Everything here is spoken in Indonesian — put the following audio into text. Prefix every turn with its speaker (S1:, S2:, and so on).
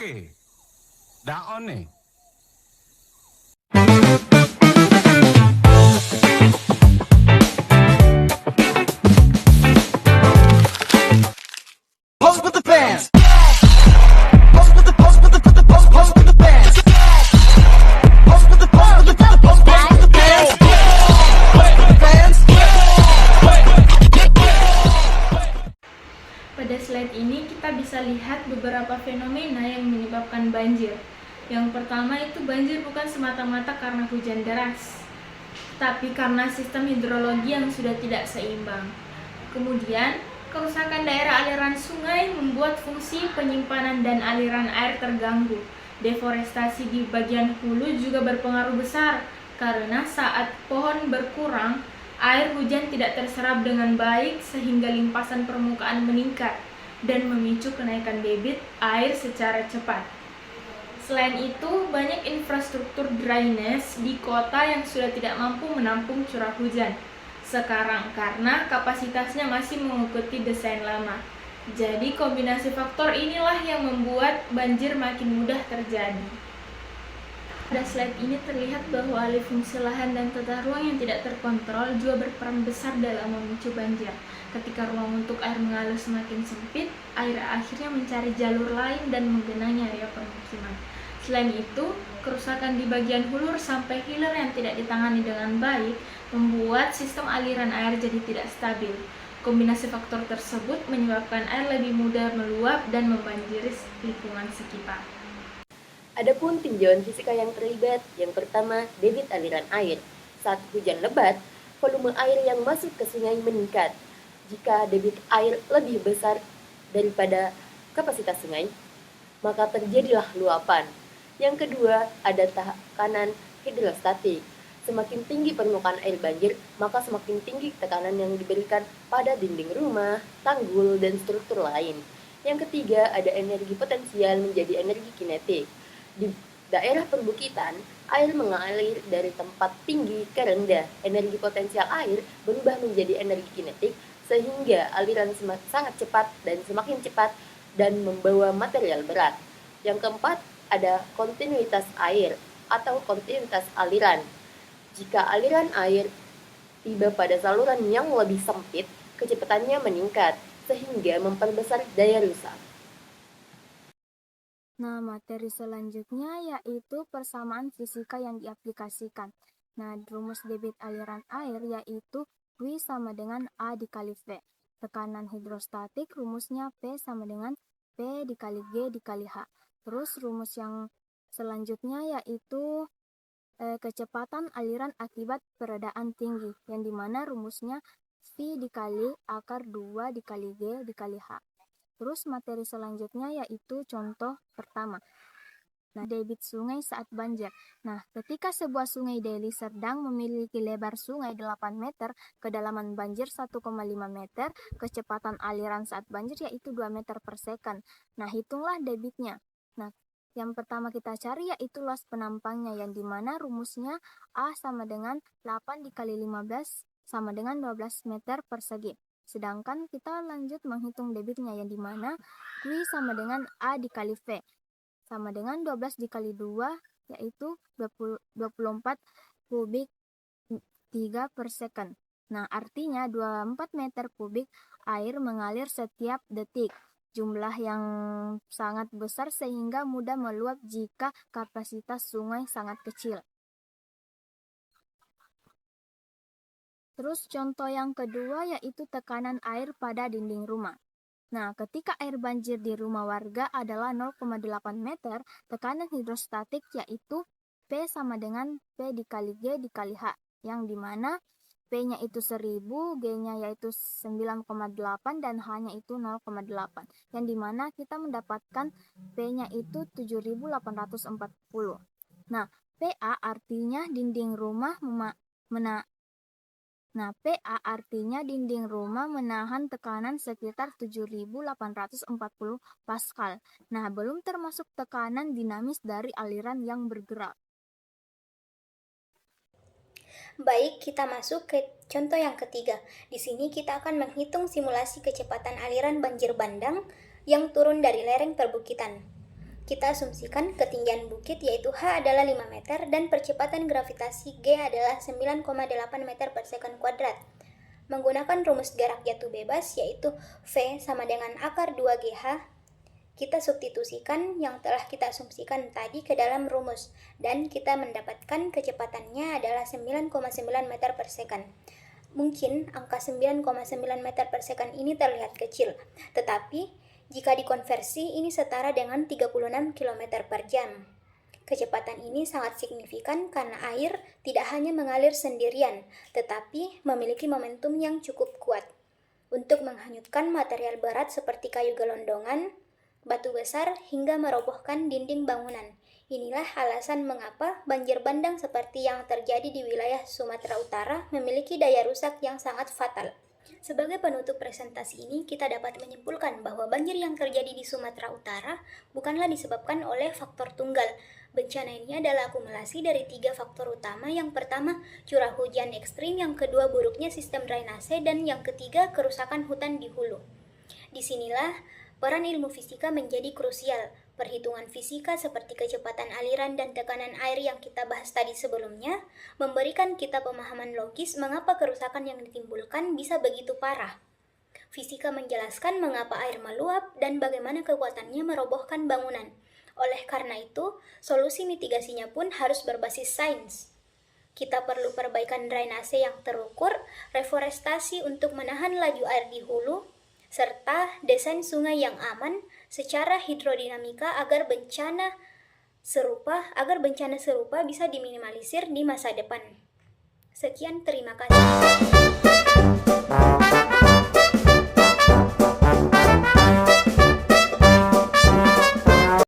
S1: Oke, daon nih.
S2: Pose with the fans. Pose with the pose with the pose with the fans. Pose with the pose with the pose with the fans. Pose with the fans.
S3: Pada slide ini kita bisa lihat beberapa fenomena yang menyebabkan banjir. Yang pertama itu banjir bukan semata-mata karena hujan deras, tapi karena sistem hidrologi yang sudah tidak seimbang. Kemudian, kerusakan daerah aliran sungai membuat fungsi penyimpanan dan aliran air terganggu. Deforestasi di bagian hulu juga berpengaruh besar karena saat pohon berkurang, air hujan tidak terserap dengan baik sehingga limpasan permukaan meningkat dan memicu kenaikan debit air secara cepat. Selain itu, banyak infrastruktur drainase di kota yang sudah tidak mampu menampung curah hujan sekarang karena kapasitasnya masih mengikuti desain lama. Jadi kombinasi faktor inilah yang membuat banjir makin mudah terjadi. Pada slide ini terlihat bahwa alih fungsi lahan dan tata ruang yang tidak terkontrol juga berperan besar dalam memicu banjir. Ketika ruang untuk air mengalir semakin sempit, air akhirnya mencari jalur lain dan menggenangi area permukiman. Selain itu, kerusakan di bagian hulur sampai hilir yang tidak ditangani dengan baik membuat sistem aliran air jadi tidak stabil. Kombinasi faktor tersebut menyebabkan air lebih mudah meluap dan membanjiri lingkungan sekitar.
S4: Adapun tinjauan fisika yang terlibat, yang pertama, debit aliran air. Saat hujan lebat, volume air yang masuk ke sungai meningkat. Jika debit air lebih besar daripada kapasitas sungai, maka terjadilah luapan. Yang kedua, ada tekanan hidrostatik. Semakin tinggi permukaan air banjir, maka semakin tinggi tekanan yang diberikan pada dinding rumah, tanggul, dan struktur lain. Yang ketiga, ada energi potensial menjadi energi kinetik. Di daerah perbukitan, air mengalir dari tempat tinggi ke rendah. Energi potensial air berubah menjadi energi kinetik sehingga aliran sangat cepat dan semakin cepat dan membawa material berat. Yang keempat, ada kontinuitas air atau kontinuitas aliran. Jika aliran air tiba pada saluran yang lebih sempit, kecepatannya meningkat sehingga memperbesar daya rusak.
S5: Nah, materi selanjutnya yaitu persamaan fisika yang diaplikasikan. Nah, rumus debit aliran air yaitu W sama dengan A dikali V. Tekanan hidrostatik rumusnya P sama dengan P dikali G dikali H. Terus rumus yang selanjutnya yaitu kecepatan aliran akibat peredaan tinggi, yang dimana rumusnya V dikali akar 2 dikali G dikali H. Terus materi selanjutnya yaitu contoh pertama. Nah, debit sungai saat banjir. Nah, ketika sebuah sungai Deli Serdang memiliki lebar sungai 8 meter, kedalaman banjir 1,5 meter, kecepatan aliran saat banjir yaitu 2 meter per second. Nah, hitunglah debitnya. Nah, yang pertama kita cari yaitu luas penampangnya, yang dimana rumusnya A sama dengan 8 dikali 15 sama dengan 12 meter persegi. Sedangkan kita lanjut menghitung debitnya, yang dimana Q sama dengan A dikali V sama dengan 12 dikali 2 yaitu 24 kubik 3 per second. Nah, artinya 24 meter kubik air mengalir setiap detik. Jumlah yang sangat besar sehingga mudah meluap jika kapasitas sungai sangat kecil. Terus contoh yang kedua yaitu tekanan air pada dinding rumah. Nah, ketika air banjir di rumah warga adalah 0,8 meter, tekanan hidrostatik yaitu P sama dengan P dikali G dikali H, yang dimana P-nya itu 1000, G-nya yaitu 9,8, dan H-nya itu 0,8, yang dimana kita mendapatkan P-nya itu 7840. Nah, PA artinya dinding rumah PA artinya dinding rumah menahan tekanan sekitar 7840 Pascal. Nah, belum termasuk tekanan dinamis dari aliran yang bergerak.
S6: Baik, kita masuk ke contoh yang ketiga. Di sini kita akan menghitung simulasi kecepatan aliran banjir bandang yang turun dari lereng perbukitan. Kita asumsikan ketinggian bukit yaitu H adalah 5 meter dan percepatan gravitasi G adalah 9,8 meter per sekon kuadrat. Menggunakan rumus gerak jatuh bebas yaitu V sama dengan akar 2GH, kita substitusikan yang telah kita asumsikan tadi ke dalam rumus dan kita mendapatkan kecepatannya adalah 9,9 meter per second. Mungkin angka 9,9 meter per second ini terlihat kecil, tetapi jika dikonversi ini setara dengan 36 km per jam. Kecepatan ini sangat signifikan karena air tidak hanya mengalir sendirian, tetapi memiliki momentum yang cukup kuat untuk menghanyutkan material berat seperti kayu gelondongan, batu besar, hingga merobohkan dinding bangunan. Inilah alasan mengapa banjir bandang seperti yang terjadi di wilayah Sumatera Utara memiliki daya rusak yang sangat fatal. Sebagai penutup presentasi ini, kita dapat menyimpulkan bahwa banjir yang terjadi di Sumatera Utara bukanlah disebabkan oleh faktor tunggal. Bencana ini adalah akumulasi dari 3 faktor utama. Yang pertama, curah hujan ekstrim, yang kedua, buruknya sistem drainase, dan yang ketiga, kerusakan hutan di hulu. Disinilah peran ilmu fisika menjadi krusial. Perhitungan fisika seperti kecepatan aliran dan tekanan air yang kita bahas tadi sebelumnya memberikan kita pemahaman logis mengapa kerusakan yang ditimbulkan bisa begitu parah. Fisika menjelaskan mengapa air meluap dan bagaimana kekuatannya merobohkan bangunan. Oleh karena itu, solusi mitigasinya pun harus berbasis sains. Kita perlu perbaikan drainase yang terukur, reforestasi untuk menahan laju air di hulu, serta desain sungai yang aman secara hidrodinamika agar bencana serupa bisa diminimalisir di masa depan. Sekian, terima kasih.